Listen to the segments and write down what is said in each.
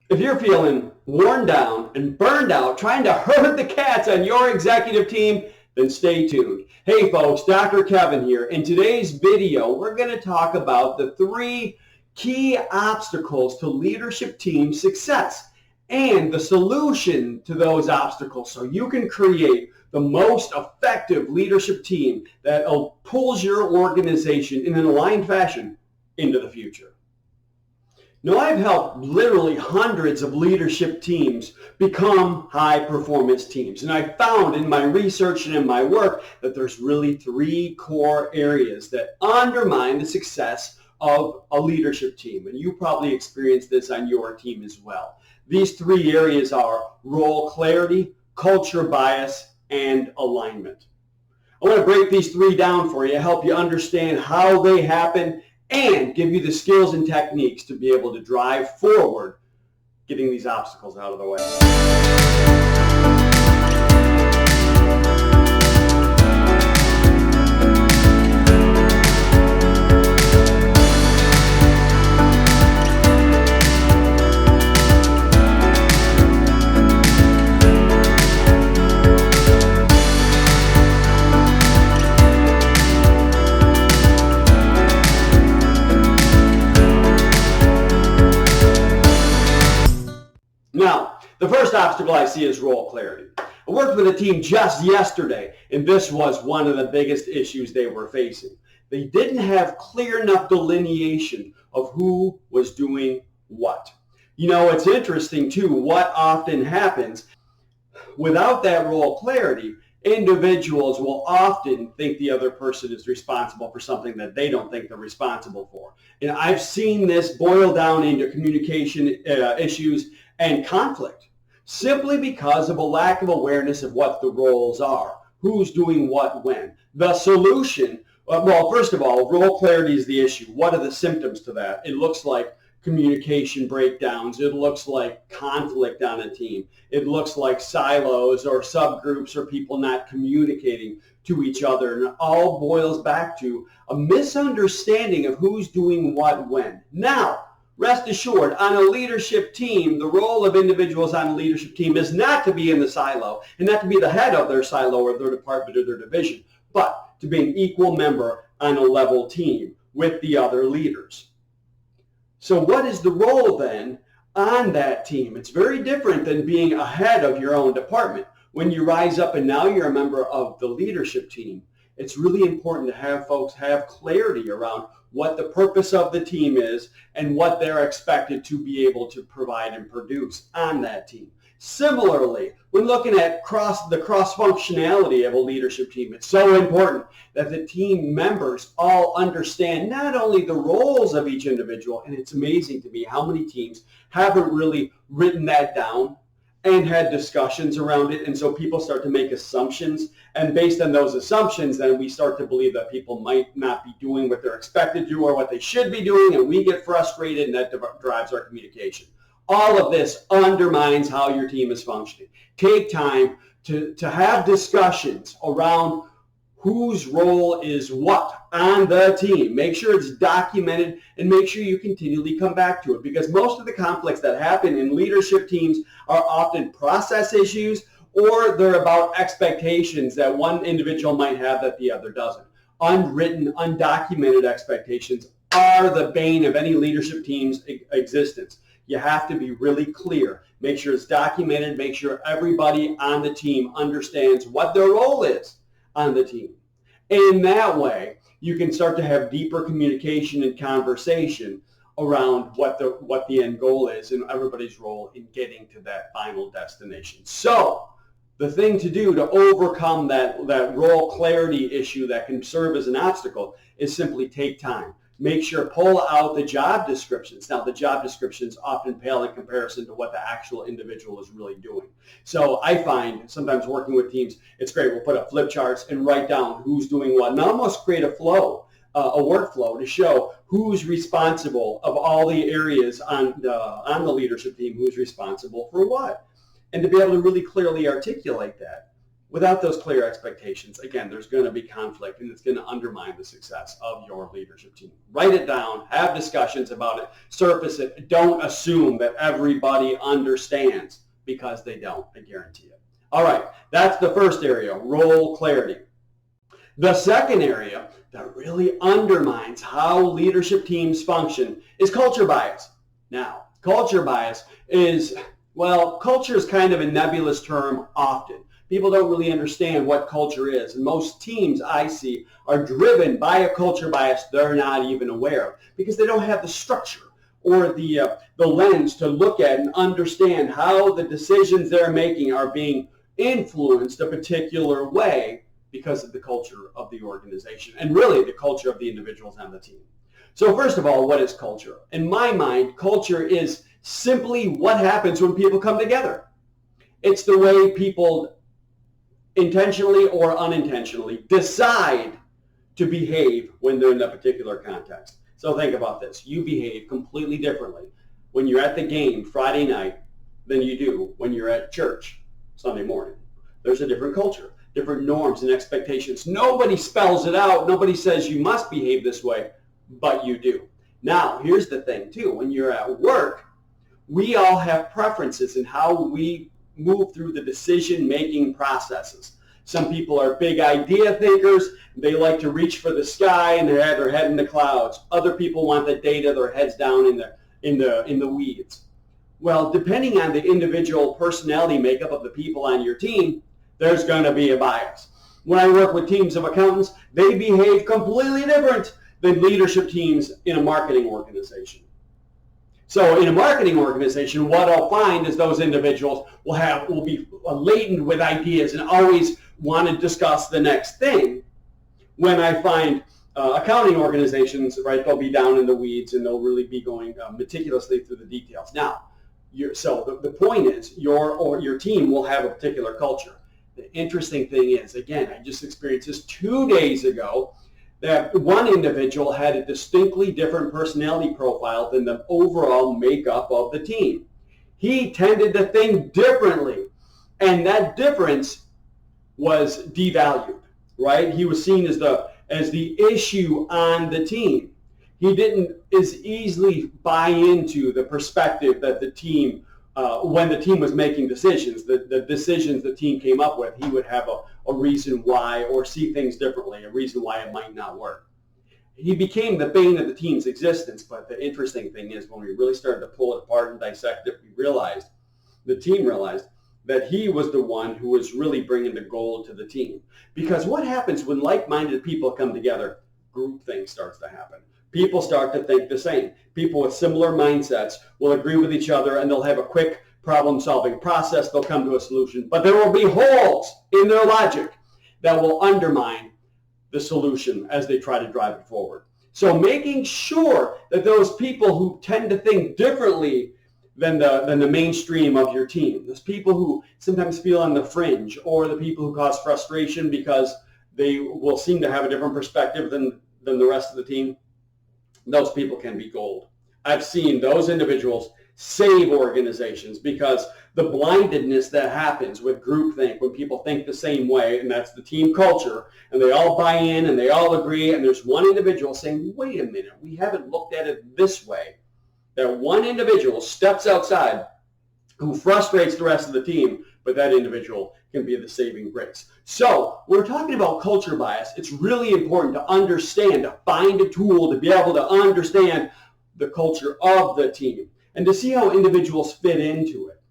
If you're feeling worn down and burned out trying to herd the cats on your executive team, then stay tuned. Hey folks, Dr. Kevin here. In today's video, we're going to talk about the 3 key obstacles to leadership team success and the solution to those obstacles so you can create the most effective leadership team that pulls your organization in an aligned fashion into the future. Now, I've helped literally hundreds of leadership teams become high-performance teams. And I found in my research and in my work that there's really 3 core areas that undermine the success of a leadership team. And you probably experienced this on your team as well. These 3 areas are role clarity, culture bias, and alignment. I want to break these 3 down for you, help you understand how they happen, and give you the skills and techniques to be able to drive forward, getting these obstacles out of the way. Now, the first obstacle I see is role clarity. I worked with a team just yesterday, and this was one of the biggest issues they were facing. They didn't have clear enough delineation of who was doing what. You know, it's interesting too, what often happens without that role clarity, individuals will often think the other person is responsible for something that they don't think they're responsible for. And I've seen this boil down into communication issues and conflict simply because of a lack of awareness of what the roles are, who's doing what when. The solution, well, first of all, role clarity is the issue. What are the symptoms to that? It looks like communication breakdowns. It looks like conflict on a team. It looks like silos or subgroups or people not communicating to each other. And it all boils back to a misunderstanding of who's doing what when. Now, rest assured, on a leadership team, the role of individuals on a leadership team is not to be in the silo and not to be the head of their silo or their department or their division, but to be an equal member on a level team with the other leaders. So what is the role then on that team? It's very different than being a head of your own department. When you rise up and now you're a member of the leadership team, it's really important to have folks have clarity around what the purpose of the team is and what they're expected to be able to provide and produce on that team. Similarly, when looking at the cross-functionality of a leadership team, it's so important that the team members all understand not only the roles of each individual, and it's amazing to me how many teams haven't really written that down and had discussions around it, and so people start to make assumptions, and based on those assumptions, then we start to believe that people might not be doing what they're expected to do or what they should be doing, and we get frustrated, and that drives our communication. All of this undermines how your team is functioning. Take time to have discussions around whose role is what on the team. Make sure it's documented and make sure you continually come back to it, because most of the conflicts that happen in leadership teams are often process issues or they're about expectations that one individual might have that the other doesn't. Unwritten, undocumented expectations are the bane of any leadership team's existence. You have to be really clear. Make sure it's documented. Make sure everybody on the team understands what their role is on the team. In that way, you can start to have deeper communication and conversation around what the end goal is and everybody's role in getting to that final destination. So the thing to do to overcome that role clarity issue that can serve as an obstacle is simply take time. Make sure pull out the job descriptions. Now, the job descriptions often pale in comparison to what the actual individual is really doing. So I find sometimes working with teams, it's great. We'll put up flip charts and write down who's doing what. And almost create a flow, a workflow to show who's responsible of all the areas on the leadership team, who's responsible for what. And to be able to really clearly articulate that. Without those clear expectations, again, there's going to be conflict and it's going to undermine the success of your leadership team. Write it down, have discussions about it, surface it. Don't assume that everybody understands, because they don't, I guarantee it. All right, that's the first area, role clarity. The second area that really undermines how leadership teams function is culture bias. Now, culture bias is, well, culture is kind of a nebulous term often. People don't really understand what culture is. And most teams I see are driven by a culture bias they're not even aware of, because they don't have the structure or the lens to look at and understand how the decisions they're making are being influenced a particular way because of the culture of the organization and really the culture of the individuals on the team. So first of all, what is culture? In my mind, culture is simply what happens when people come together. It's the way people intentionally or unintentionally decide to behave when they're in a particular context. So think about this. You behave completely differently when you're at the game Friday night than you do when you're at church Sunday morning. There's a different culture, different norms and expectations. Nobody spells it out. Nobody says you must behave this way, but you do. Now, here's the thing too. When you're at work, we all have preferences in how we move through the decision-making processes. Some people are big idea thinkers. They like to reach for the sky and they have their head in the clouds. Other people want the data, their heads down in the weeds. Well, depending on the individual personality makeup of the people on your team, there's going to be a bias. When I work with teams of accountants, they behave completely different than leadership teams in a marketing organization. So in a marketing organization, what I'll find is those individuals will be laden with ideas and always want to discuss the next thing. When I find accounting organizations, right, they'll be down in the weeds and they'll really be going meticulously through the details. Now, so the point is your team will have a particular culture. The interesting thing is, again, I just experienced this 2 days ago, that one individual had a distinctly different personality profile than the overall makeup of the team. He tended to think differently, and that difference was devalued, right? He was seen as the issue on the team. He didn't as easily buy into the perspective that the team, when the team was making decisions, the decisions the team came up with, he would have a reason why or see things differently, a reason why it might not work. He became the bane of the team's existence, but the interesting thing is when we really started to pull it apart and dissect it, the team realized that he was the one who was really bringing the gold to the team. Because what happens when like-minded people come together? Groupthink starts to happen. People start to think the same. People with similar mindsets will agree with each other and they'll have a quick problem-solving process. They'll come to a solution. But there will be holes in their logic that will undermine the solution as they try to drive it forward. So making sure that those people who tend to think differently than the mainstream of your team, those people who sometimes feel on the fringe, or the people who cause frustration because they will seem to have a different perspective than the rest of the team, those people can be gold. I've seen those individuals save organizations because the blindedness that happens with groupthink, when people think the same way, and that's the team culture, and they all buy in and they all agree, and there's one individual saying, wait a minute, we haven't looked at it this way. That one individual steps outside who frustrates the rest of the team, but that individual can be the saving grace. So when we're talking about culture bias, it's really important to understand, to find a tool to be able to understand the culture of the team and to see how individuals fit into it.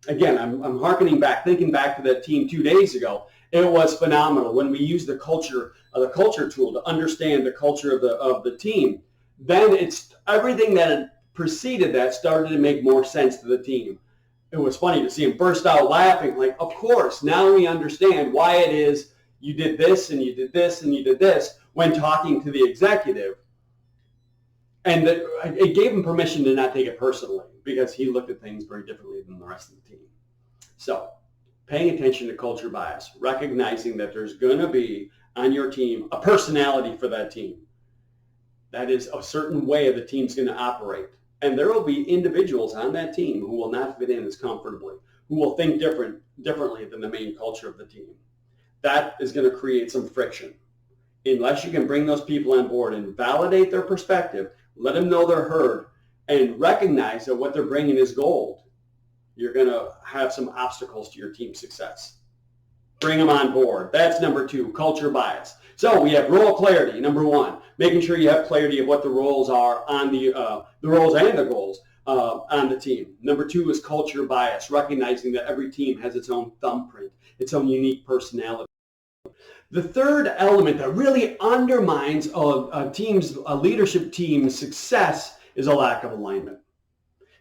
Again, I'm hearkening back, thinking back to that team 2 days ago. It was phenomenal when we used the culture tool to understand the culture of the team. Then it's everything that preceded that started to make more sense to the team. It was funny to see him burst out laughing, like, of course, now we understand why it is you did this and you did this and you did this when talking to the executive. And it gave him permission to not take it personally because he looked at things very differently than the rest of the team. So paying attention to culture bias, recognizing that there's going to be on your team a personality for that team. That is a certain way the team's going to operate. And there will be individuals on that team who will not fit in as comfortably, who will think differently than the main culture of the team. that is going to create some friction. Unless you can bring those people on board and validate their perspective, let them know they're heard, and recognize that what they're bringing is gold, you're going to have some obstacles to your team's success. Bring them on board. That's number 2, culture bias. So we have role clarity, number 1, making sure you have clarity of what the roles are on the roles and the goals on the team. Number 2 is culture bias, recognizing that every team has its own thumbprint, its own unique personality. The third element that really undermines a leadership team's success is a lack of alignment.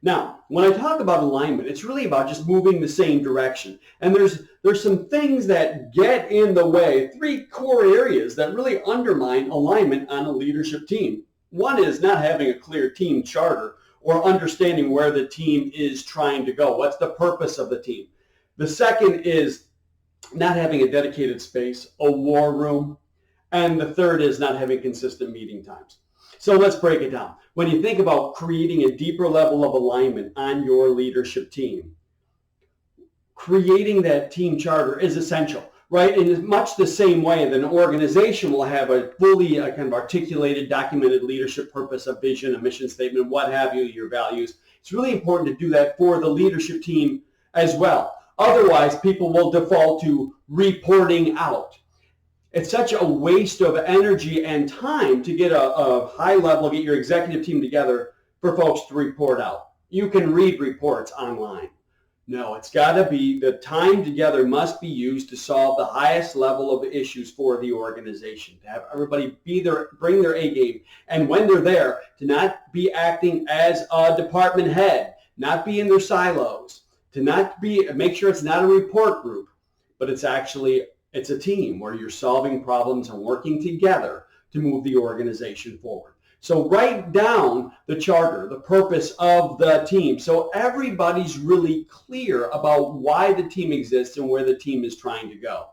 Now, when I talk about alignment, it's really about just moving the same direction. And there's some things that get in the way, 3 core areas that really undermine alignment on a leadership team. One is not having a clear team charter or understanding where the team is trying to go. What's the purpose of the team? The second is not having a dedicated space, a war room. And the third is not having consistent meeting times. So let's break it down. When you think about creating a deeper level of alignment on your leadership team, creating that team charter is essential, right? In much the same way that an organization will have a fully kind of articulated, documented leadership purpose, a vision, a mission statement, what have you, your values. It's really important to do that for the leadership team as well. Otherwise, people will default to reporting out. It's such a waste of energy and time to get a high level, get your executive team together for folks to report out. You can read reports online. No, it's got to be, the time together must be used to solve the highest level of issues for the organization, to have everybody bring their A game. And when they're there, to not be acting as a department head, not be in their silos, to not make sure it's not a report group, but it's a team where you're solving problems and working together to move the organization forward. So write down the charter, the purpose of the team, so everybody's really clear about why the team exists and where the team is trying to go.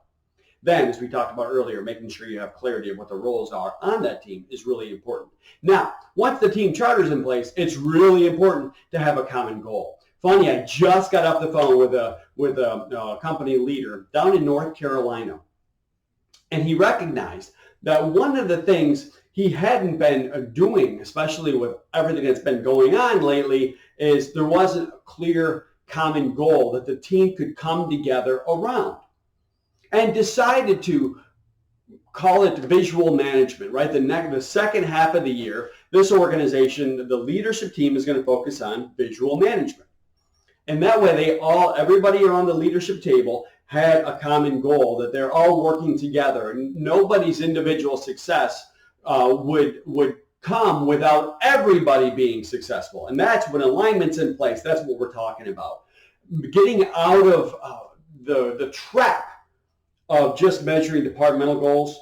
Then, as we talked about earlier, making sure you have clarity of what the roles are on that team is really important. Now, once the team charter is in place, it's really important to have a common goal. Funny, I just got off the phone with a company leader down in North Carolina, and he recognized that one of the things he hadn't been doing, especially with everything that's been going on lately, is there wasn't a clear common goal that the team could come together around, and decided to call it visual management, right? The second half of the year, this organization, the leadership team, is going to focus on visual management. And that way everybody around the leadership table had a common goal, that they're all working together. And nobody's individual success would come without everybody being successful. And that's when alignment's in place. That's what we're talking about. Getting out of the trap of just measuring departmental goals,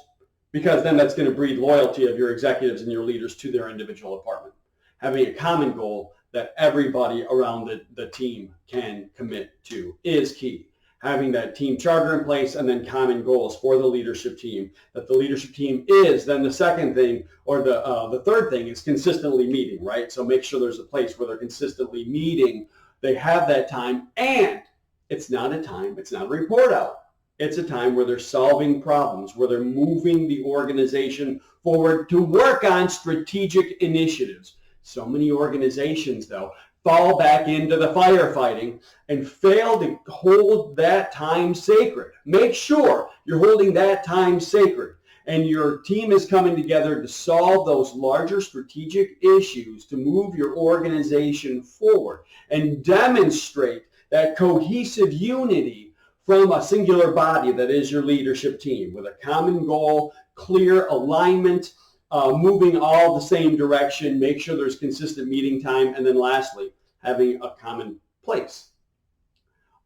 because then that's going to breed loyalty of your executives and your leaders to their individual department. Having a common goal that everybody around the team can commit to is key. Having that team charter in place and then common goals for the leadership team, that the leadership team is, then the second thing, or the third thing, is consistently meeting, right? So make sure there's a place where they're consistently meeting. They have that time, and it's not a report out. It's a time where they're solving problems, where they're moving the organization forward to work on strategic initiatives. So many organizations, though, fall back into the firefighting and fail to hold that time sacred. Make sure you're holding that time sacred, and your team is coming together to solve those larger strategic issues to move your organization forward and demonstrate that cohesive unity from a singular body that is your leadership team, with a common goal, clear alignment, moving all the same direction, make sure there's consistent meeting time, and then lastly, having a common place.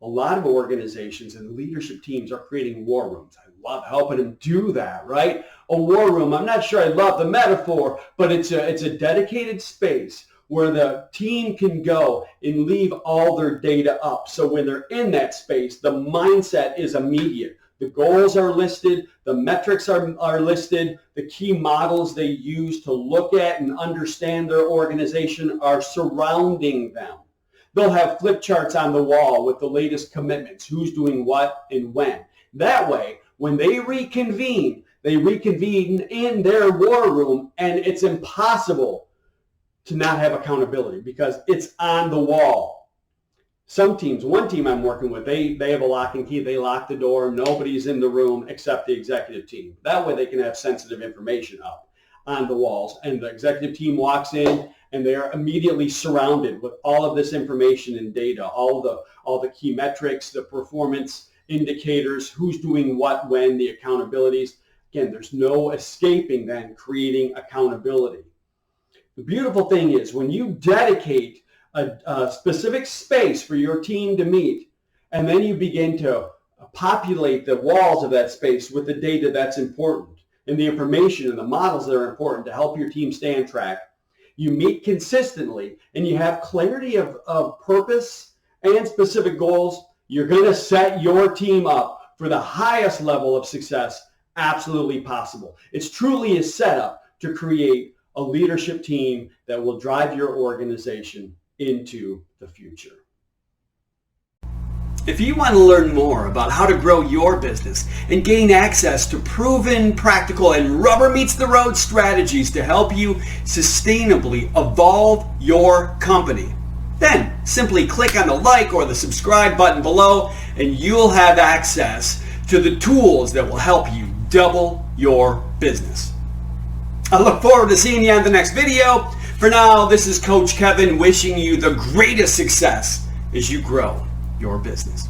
A lot of organizations and leadership teams are creating war rooms. I love helping them do that, right? A war room, I'm not sure I love the metaphor, but it's a dedicated space where the team can go and leave all their data up. So when they're in that space, the mindset is immediate. The goals are listed, the metrics are listed, the key models they use to look at and understand their organization are surrounding them. They'll have flip charts on the wall with the latest commitments, who's doing what and when. That way, When they reconvene in their war room, and it's impossible to not have accountability because it's on the wall. Some teams, one team I'm working with, they have a lock and key. They lock the door. Nobody's in the room except the executive team. That way they can have sensitive information up on the walls. And the executive team walks in and they're immediately surrounded with all of this information and data, all the key metrics, the performance indicators, who's doing what, when, the accountabilities. Again, there's no escaping then creating accountability. The beautiful thing is when you dedicate a specific space for your team to meet, and then you begin to populate the walls of that space with the data that's important and the information and the models that are important to help your team stay on track. You meet consistently and you have clarity of purpose and specific goals. You're going to set your team up for the highest level of success absolutely possible. It's truly a setup to create a leadership team that will drive your organization into the future. If you want to learn more about how to grow your business and gain access to proven, practical, and rubber meets the road strategies to help you sustainably evolve your company, then simply click on the like or the subscribe button below and you'll have access to the tools that will help you double your business. I look forward to seeing you on the next video. For now, this is Coach Kevin wishing you the greatest success as you grow your business.